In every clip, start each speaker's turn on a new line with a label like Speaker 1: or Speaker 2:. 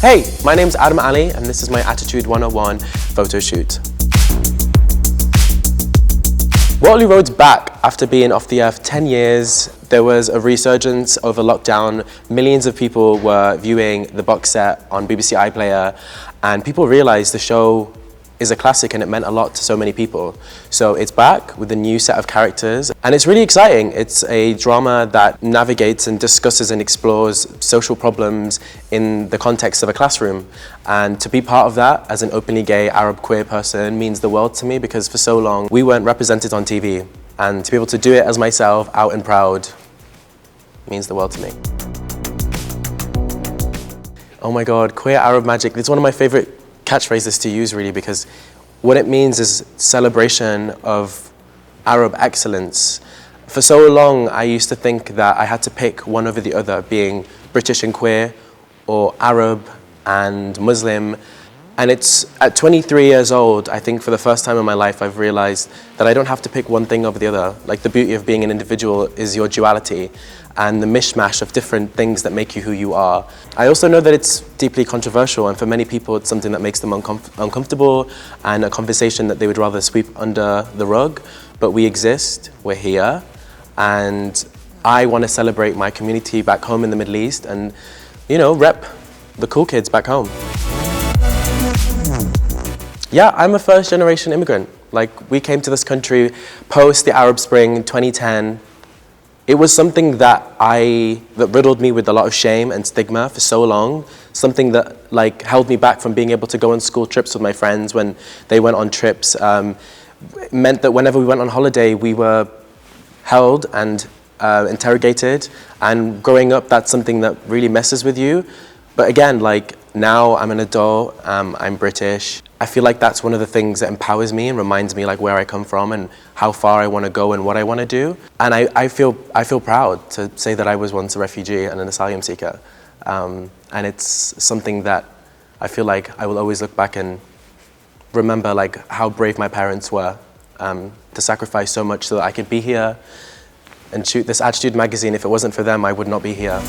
Speaker 1: Hey, my name's Adam Ali and this is my Attitude 101 photo shoot. Waterloo Road's back after being off the earth 10 years. There was a resurgence over lockdown. Millions of people were viewing the box set on BBC iPlayer and people realized the show is a classic and it meant a lot to so many people. So it's back with a new set of characters and it's really exciting. It's a drama that navigates and discusses and explores social problems in the context of a classroom. And to be part of that as an openly gay Arab queer person means the world to me because for so long we weren't represented on TV. And to be able to do it as myself, out and proud, means the world to me. Oh my God, queer Arab magic. It's one of my favorite catchphrases to use really because what it means is celebration of Arab excellence. For so long I used to think that I had to pick one over the other, being British and queer or Arab and Muslim. And it's at 23 years old, I think for the first time in my life I've realized that I don't have to pick one thing over the other. Like the beauty of being an individual is your duality and the mishmash of different things that make you who you are. I also know that it's deeply controversial and for many people it's something that makes them uncomfortable and a conversation that they would rather sweep under the rug. But we exist, we're here, and I want to celebrate my community back home in the Middle East and, you know, rep the cool kids back home. Yeah, I'm a first generation immigrant. Like, we came to this country post the Arab Spring in 2010. It was something that riddled me with a lot of shame and stigma for so long. Something that held me back from being able to go on school trips with my friends when they went on trips. It meant that whenever we went on holiday, we were held and interrogated. And growing up, that's something that really messes with you. But again, now I'm an adult, I'm British. I feel like that's one of the things that empowers me and reminds me where I come from and how far I want to go and what I want to do. And I feel proud to say that I was once a refugee and an asylum seeker. And it's something that I feel like I will always look back and remember how brave my parents were to sacrifice so much so that I could be here and shoot this Attitude magazine. If it wasn't for them, I would not be here.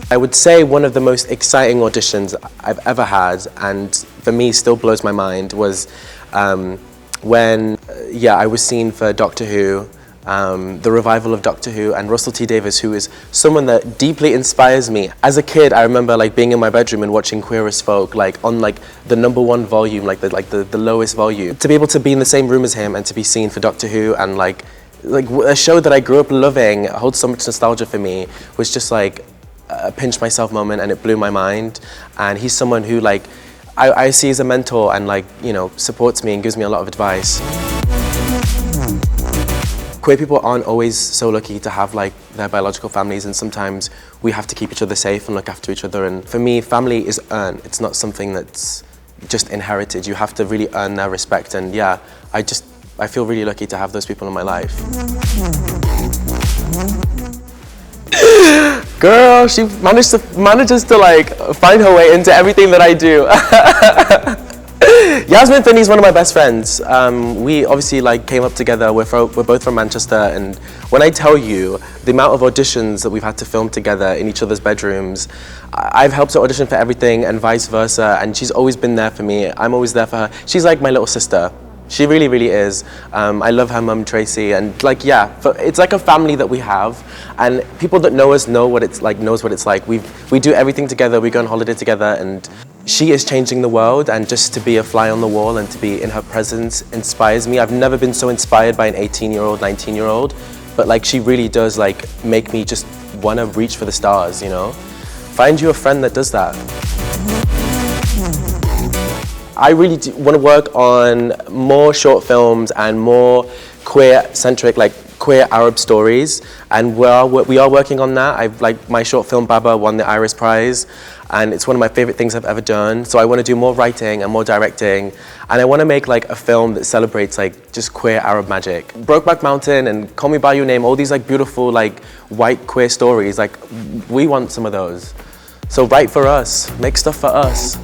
Speaker 1: I would say one of the most exciting auditions I've ever had, and for me still blows my mind, was when I was seen for Doctor Who, the revival of Doctor Who, and Russell T Davies, who is someone that deeply inspires me. As a kid, I remember being in my bedroom and watching Queer as Folk on the #1 volume, the lowest volume. To be able to be in the same room as him and to be seen for Doctor Who and a show that I grew up loving, holds so much nostalgia for me, was just a pinch myself moment, and it blew my mind. And he's someone who I see as a mentor and supports me and gives me a lot of advice. Queer people aren't always so lucky to have their biological families, and sometimes we have to keep each other safe and look after each other. And for me, family is earned. It's not something that's just inherited. You have to really earn their respect. And yeah, I feel really lucky to have those people in my life. Girl, she manages to find her way into everything that I do. Yasmin Finney is one of my best friends. We obviously came up together. We're both from Manchester, and when I tell you the amount of auditions that we've had to film together in each other's bedrooms, I've helped her audition for everything and vice versa, and she's always been there for me. I'm always there for her. She's like my little sister. She really, really is. I love her mum, Tracy, and it's like a family that we have, and people that know us know what it's like, knows what it's like. We do everything together, we go on holiday together, and she is changing the world, and just to be a fly on the wall and to be in her presence inspires me. I've never been so inspired by an 18-year-old, 19-year-old, but she really does make me just want to reach for the stars, you know? Find you a friend that does that. I really want to work on more short films and more queer-centric, queer Arab stories, and we are working on that. My short film Baba won the Iris Prize, and it's one of my favorite things I've ever done. So I want to do more writing and more directing, and I want to make a film that celebrates just queer Arab magic. Brokeback Mountain and Call Me by Your Name, all these beautiful white queer stories. We want some of those. So write for us, make stuff for us.